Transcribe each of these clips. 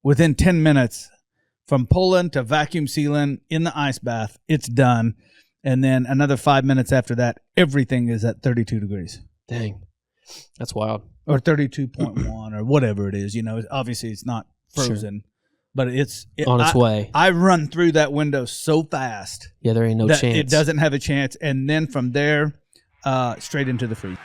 within 10 minutes from pulling to vacuum sealing in the ice bath, it's done. And then another 5 minutes after that, everything is at 32 degrees. Dang. That's wild. Or 32.1 or whatever it is. You know, obviously it's not frozen, but it's on its way. I run through that window so fast. Yeah, there ain't no chance. It doesn't have a chance. And then from there, straight into the freezer.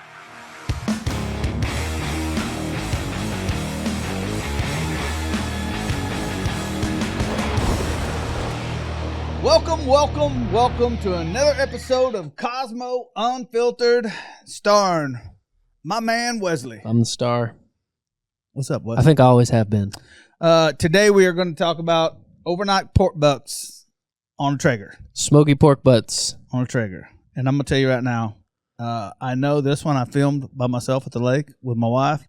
Welcome to another episode of Kosmo Unfiltered, starring my man Wesley. I'm the star. What's up, Wesley? I think I always have been. Today we are going to talk about overnight pork butts on a Traeger. Smoky pork butts. On a Traeger. And I'm going to tell you right now, I know this one I filmed by myself at the lake with my wife.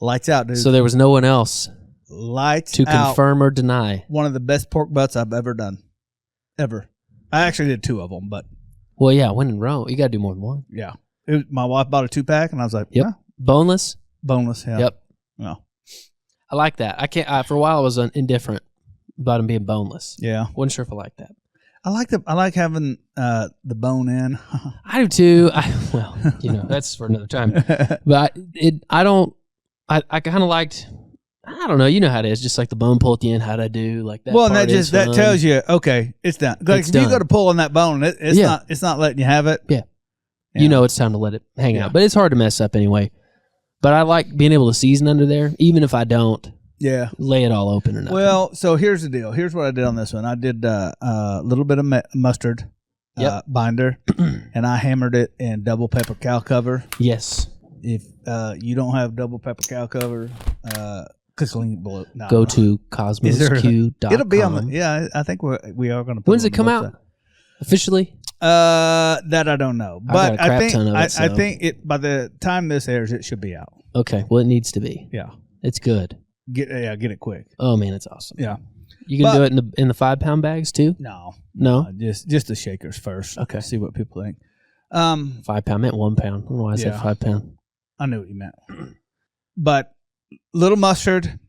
Lights out, dude. So there was no one else. Lights to out. Confirm or deny. One of the best pork butts I've ever done. Ever. I actually did 2 of them, but. Well, yeah, when in Rome. You got to do more than one. Yeah. My wife bought a 2-pack, and I was like, yep. Yeah. Boneless? Boneless, yeah. Yep. Yeah. I like that. For a while, I was indifferent about them being boneless. Yeah. Wasn't sure if I liked that. I like having the bone in. I do too. That's for another time. But I kind of liked. I don't know. You know how it is. Just like the bone pull at the end. How'd I do? Like that. Well, and that tells you, okay, it's done. Like if you go to pull on that bone, it's not letting you have it. Yeah. You know it's time to let it hang out. But it's hard to mess up anyway. But I like being able to season under there, even if I don't. Yeah. Lay it all open or nothing. Well, so here's the deal. Here's what I did on this one. I did a little bit of mustard binder, and I hammered it in double pepper cow cover. Yes. If you don't have double pepper cow cover, go to cosmosq.com. It'll be on the, I think we are going to put When's it come out? Officially? That I don't know. But I think it by the time this airs, it should be out. Okay. Well, it needs to be. Yeah. It's good. Get it quick. Oh man, it's awesome. Yeah. You can do it in the 5-pound bags too? No. Just the shakers first. Okay. See what people think. 5 pound meant 1 pound. I don't know why I said 5 pound. I knew what you meant. But little mustard,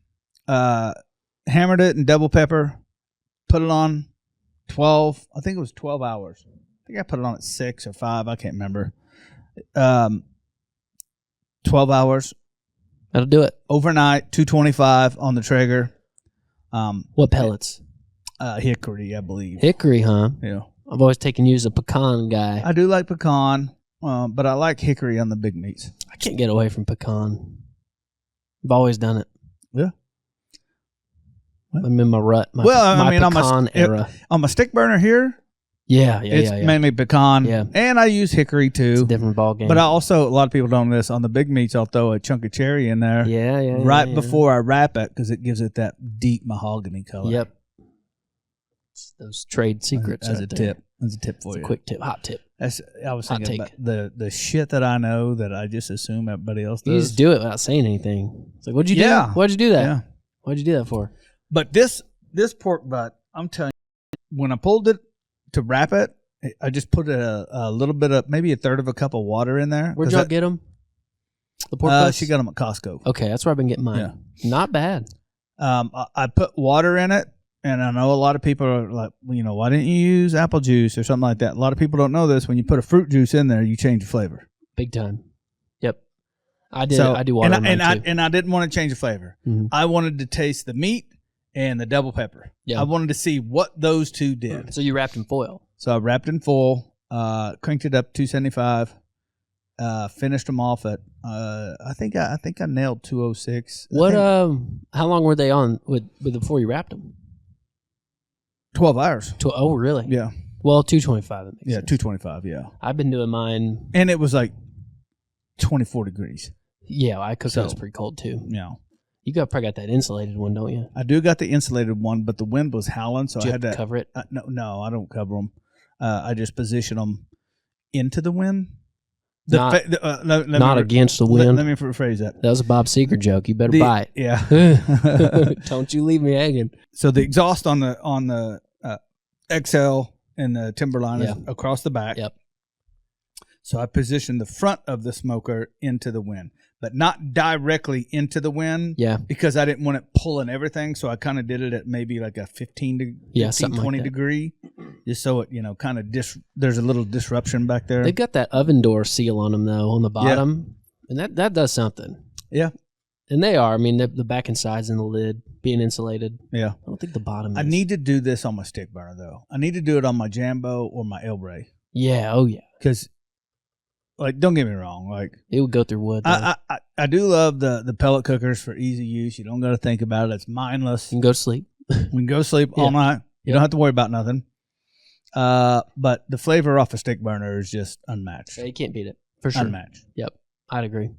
hammered it in double pepper, put it on 12. I think it was 12 hours. I think I put it on at 6 or 5. I can't remember. 12 hours. That'll do it. Overnight, 225 on the Traeger. What pellets? Hickory, I believe. Hickory, huh? Yeah. I've always taken you as a pecan guy. I do like pecan, but I like hickory on the big meats. I can't get away from pecan. I've always done it. Yeah. I'm in my rut. My pecan era. On my stick burner here. Yeah. It's mainly pecan. Yeah. And I use hickory too. It's a different ball game. But a lot of people don't know this. On the big meats, I'll throw a chunk of cherry in there. Yeah. Before I wrap it, because it gives it that deep mahogany color. Yep. It's those trade secrets. As a tip. That's a tip for you. A quick tip. Hot tip. I was thinking about the shit that I know that I just assume everybody else does. You just do it without saying anything. It's like, what'd you do? Why'd you do that? Yeah. Why'd you do that for? But this pork butt, I'm telling you, when I pulled it to wrap it, I just put a little bit of, maybe a third of a cup of water in there. Where'd y'all get them? The pork butts? She got them at Costco. Okay, that's where I've been getting mine. Yeah. Not bad. I put water in it, and I know a lot of people are like, why didn't you use apple juice or something like that? A lot of people don't know this. When you put a fruit juice in there, you change the flavor. Big time. Yep. I did. I do water in mine too. And I didn't want to change the flavor. Mm-hmm. I wanted to taste the meat and the double pepper. Yeah. I wanted to see what those two did. So you wrapped in foil. So I wrapped in foil, cranked it up 275, finished them off at I think I nailed 206. What how long were they on with before you wrapped them? 12 hours. Oh, really? Yeah. Well, 225. That makes sense. 225. Yeah. I've been doing mine, and it was like 24 degrees. Yeah, I cooked those pretty cold too. Yeah. You probably got that insulated one, don't you? I do got the insulated one, but the wind was howling, so I had to cover it. No, I don't cover them. I just position them into the wind. Not against the wind. Let me rephrase that. That was a Bob Seger joke. You better buy it. Yeah. Don't you leave me hanging. So the exhaust on the XL and the Timberline is across the back. Yep. So I positioned the front of the smoker into the wind, but not directly into the wind. Yeah. Because I didn't want it pulling everything. So I kind of did it at maybe like a 20 like degree, just so it, kind of there's a little disruption back there. They've got that oven door seal on them though, on the bottom. Yeah. And that does something. Yeah. And they are. I mean, the back and sides and the lid being insulated. Yeah. I don't think the bottom is. I need to do this on my stick burner, though. I need to do it on my Jambo or my El Bray. Yeah. Oh, yeah. Because, don't get me wrong. It would go through wood. I do love the pellet cookers for easy use. You don't got to think about it. It's mindless. You can go to sleep. We can go to sleep all night. You don't have to worry about nothing. But the flavor off a stick burner is just unmatched. Yeah, you can't beat it. For sure. Unmatched. Yep. I'd agree.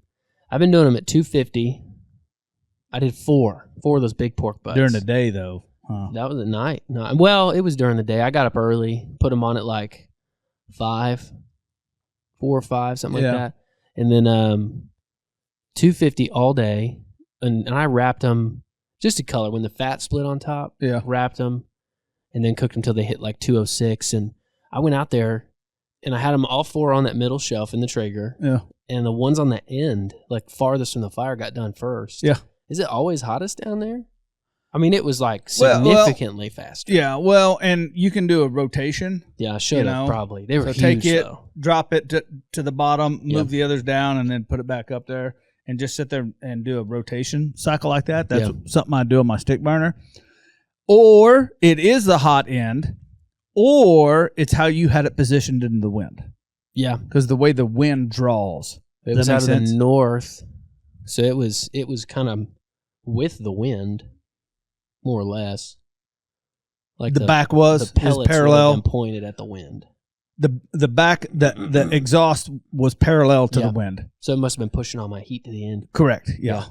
I've been doing them at 250. I did four of those big pork butts. During the day, though. Huh? That was at night. No, well, it was during the day. I got up early, put them on at 4 or 5, something like that. And then 250 all day. And I wrapped them just to color. When the fat split on top, wrapped them and then cooked them until they hit 206. And I went out there and I had them all 4 on that middle shelf in the Traeger. Yeah. And the ones on the end, farthest from the fire, got done first. Yeah. Is it always hottest down there? I mean, it was significantly faster. Yeah, well, and you can do a rotation. Yeah, I should have probably. They were huge, take it, though. drop it to the bottom, move the others down, and then put it back up there, and just sit there and do a rotation cycle like that. That's something I do on my stick burner. Or it is the hot end, or it's how you had it positioned in the wind. Yeah, because the way the wind draws. It was out of the north, so it was kind of with the wind, more or less. The back was the pellets parallel and pointed at the wind. The back the exhaust was parallel to the wind, so it must have been pushing all my heat to the end. Correct. Yeah.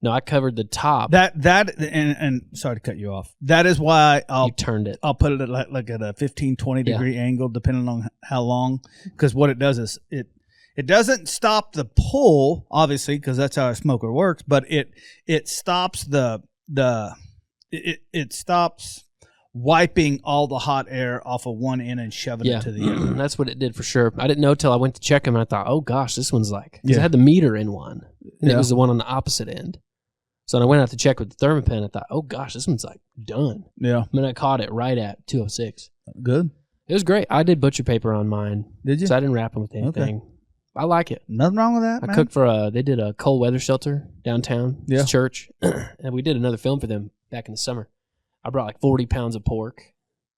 No, I covered the top. And sorry to cut you off. That is why you turned it. I'll put it at at a 15-20 degree angle, depending on how long. Because what it does is it doesn't stop the pull, obviously, because that's how a smoker works. But it stops it stops wiping all the hot air off of one end and shoving it to the other. That's what it did for sure. I didn't know till I went to check them, and I thought, oh gosh, this one's because I had the meter in one, and it was the one on the opposite end. So when I went out to check with the thermopen, I thought, oh gosh, this one's done. Yeah. And I caught it right at 206. Good. It was great. I did butcher paper on mine. Did you? So I didn't wrap them with anything. Okay. I like it. Nothing wrong with that, I cooked for they did a cold weather shelter downtown. Yeah. Church. And we did another film for them back in the summer. I brought 40 pounds of pork.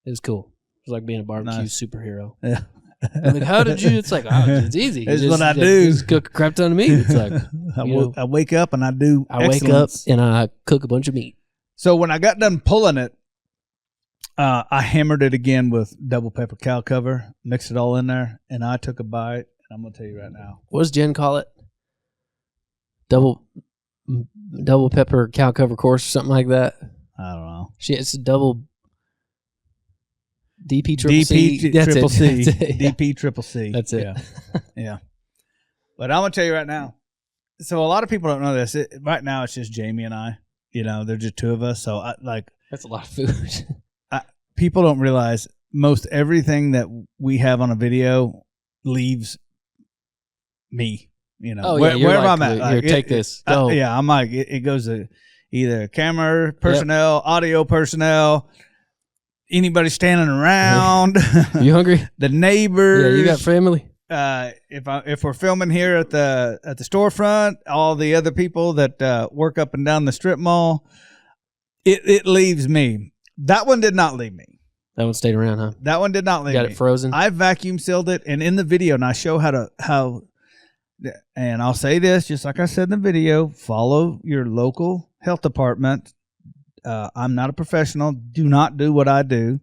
It was cool. It was like being a barbecue superhero. Yeah. I'm how did you? It's it's easy. It's what I do. Just cook a crap ton of meat. It's I wake up and I do wake up and I cook a bunch of meat. So when I got done pulling it, I hammered it again with double pepper cow cover, mixed it all in there, and I took a bite. And I'm going to tell you right now. What does Jen call it? Double pepper cow cover course or something like that? I don't know. It's a double DP triple C. DP triple C. That's it. Yeah. Yeah. But I'm going to tell you right now. So a lot of people don't know this. Right now it's just Jamie and I. They're just two of us. So that's a lot of food. People don't realize most everything that we have on a video leaves me. Wherever I'm at. Here, take this. Go. I'm it goes to either camera personnel, audio personnel, anybody standing around. You hungry? The neighbors. Yeah, you got family. If we're filming here at the storefront, all the other people that work up and down the strip mall, it leaves me. That one did not leave me. That one stayed around, huh? That one did not leave me. Got it frozen. I vacuum sealed it, and in the video, and I show how. And I'll say this, just like I said in the video: follow your local health department. I'm not a professional. Do not do what I do.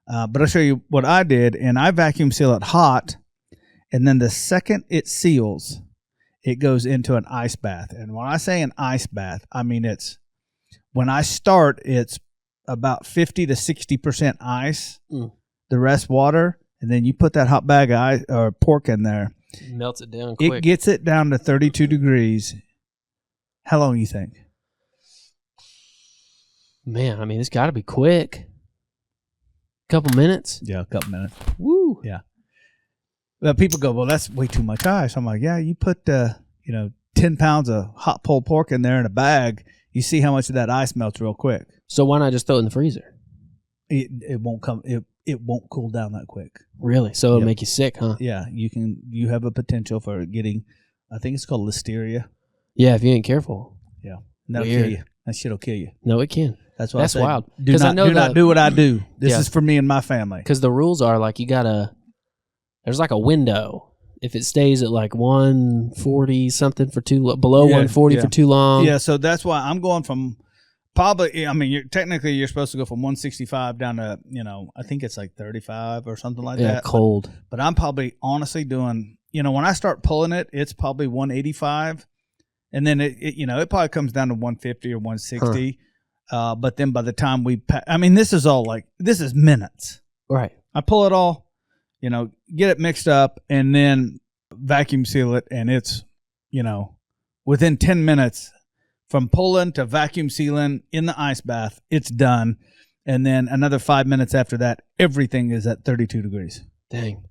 But I'll show you what I did, and I vacuum seal it hot. And then the second it seals, it goes into an ice bath. And when I say an ice bath, I mean when I start, it's about 50 to 60% ice, the rest water, and then you put that hot bag of ice, or pork in there. It melts it down quick. It gets it down to 32 degrees. How long do you think? Man, I mean, it's got to be quick. Couple minutes? Yeah, a couple minutes. Woo. Yeah. People go, well, that's way too much ice. I'm like, yeah, you put 10 pounds of hot pulled pork in there in a bag. You see how much of that ice melts real quick. So why not just throw it in the freezer? It won't come. It won't cool down that quick. Really? So it'll make you sick, huh? Yeah, you have a potential for getting, I think it's called listeria. Yeah, if you ain't careful. Yeah, that'll kill you. That shit'll kill you. No, it can. That's why that's wild. Do not do what I do. This is for me and my family. Because the rules are like there's like a window. If it stays at like 140 something for below 140 for too long. Yeah, so that's why I'm going from probably. I mean, you're supposed to go from 165 down to I think it's like 35 or something like that. Yeah, cold. But I'm probably honestly doing. When I start pulling it, it's probably 185, and then it probably comes down to 150 or 160. But then by the time this is minutes. Right. I pull it all, get it mixed up, and then vacuum seal it, and it's, within 10 minutes from pulling to vacuum sealing in the ice bath, it's done. And then another 5 minutes after that, everything is at 32 degrees. Dang.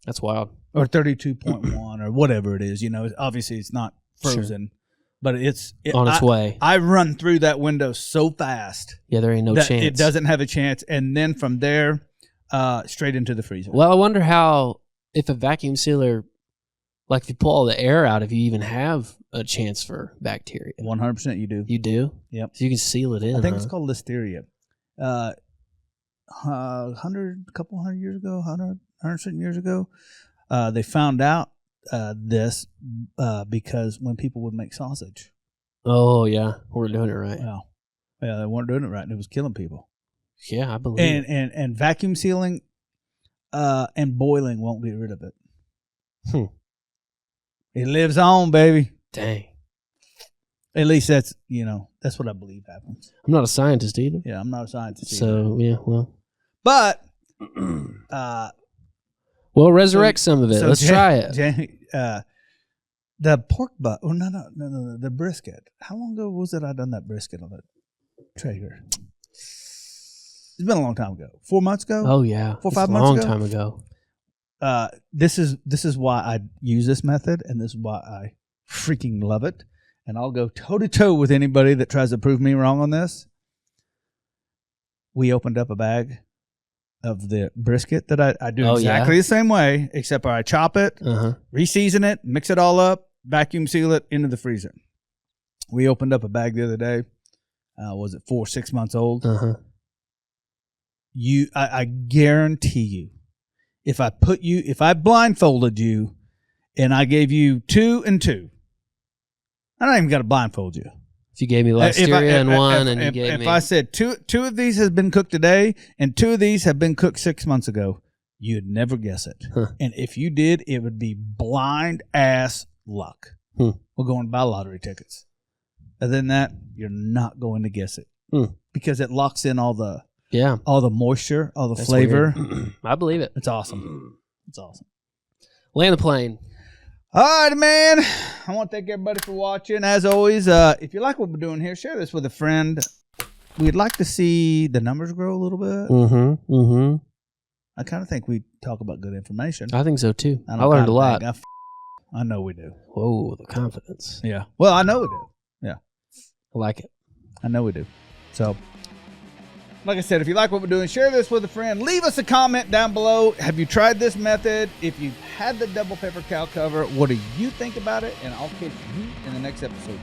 That's wild. Or 32.1 or whatever it is. Obviously it's not frozen. Sure. But it's on its way. I run through that window so fast. Yeah, there ain't no chance. It doesn't have a chance. And then from there, straight into the freezer. Well, I wonder if a vacuum sealer, like if you pull all the air out, if you even have a chance for bacteria. 100% you do. You do? Yep. So you can seal it in. I think it's called listeria. Couple hundred years ago, 100 years ago, they found out this because when people would make sausage. Oh yeah, we're doing it right. Well, yeah, they weren't doing it right, and it was killing people. Yeah, I believe it. And vacuum sealing and boiling won't get rid of it. It lives on, baby. Dang. At least that's what I believe happens. I'm not a scientist either. Yeah, I'm not a scientist either. So yeah, well, but well, resurrect some of it. Let's try it. The pork butt. Oh no, the brisket. How long ago was it I done that brisket on the Traeger? It's been a long time ago. 4 months ago. Oh yeah, 5 months ago. A long time ago. This is why I use this method, and this is why I freaking love it. And I'll go toe to toe with anybody that tries to prove me wrong on this. We opened up a bag of the brisket that I do exactly the same way, except I chop it, re-season it, mix it all up, vacuum seal it into the freezer. We opened up a bag the other day. Was it 4 or 6 months old? I guarantee you, if I blindfolded you and I gave you 2 and 2, I don't even got to blindfold you. If you gave me listeria in one, and you gave me... If I said two of these has been cooked today, and 2 of these have been cooked 6 months ago, you'd never guess it. And if you did, it would be blind ass luck. We're going to buy lottery tickets. Other than that, you're not going to guess it because it locks in all the moisture, all the flavor. I believe it. It's awesome. It's awesome. Land the plane. All right, man. I want to thank everybody for watching. As always, if you like what we're doing here, share this with a friend. We'd like to see the numbers grow a little bit. I kind of think we talk about good information. I think so, too. I learned a lot. I know we do. Whoa, the confidence. Yeah. Well, I know we do. Yeah. I like it. I know we do. So, like I said, if you like what we're doing, share this with a friend. Leave us a comment down below. Have you tried this method? If you've had the double pepper cow cover, what do you think about it? And I'll catch you in the next episode.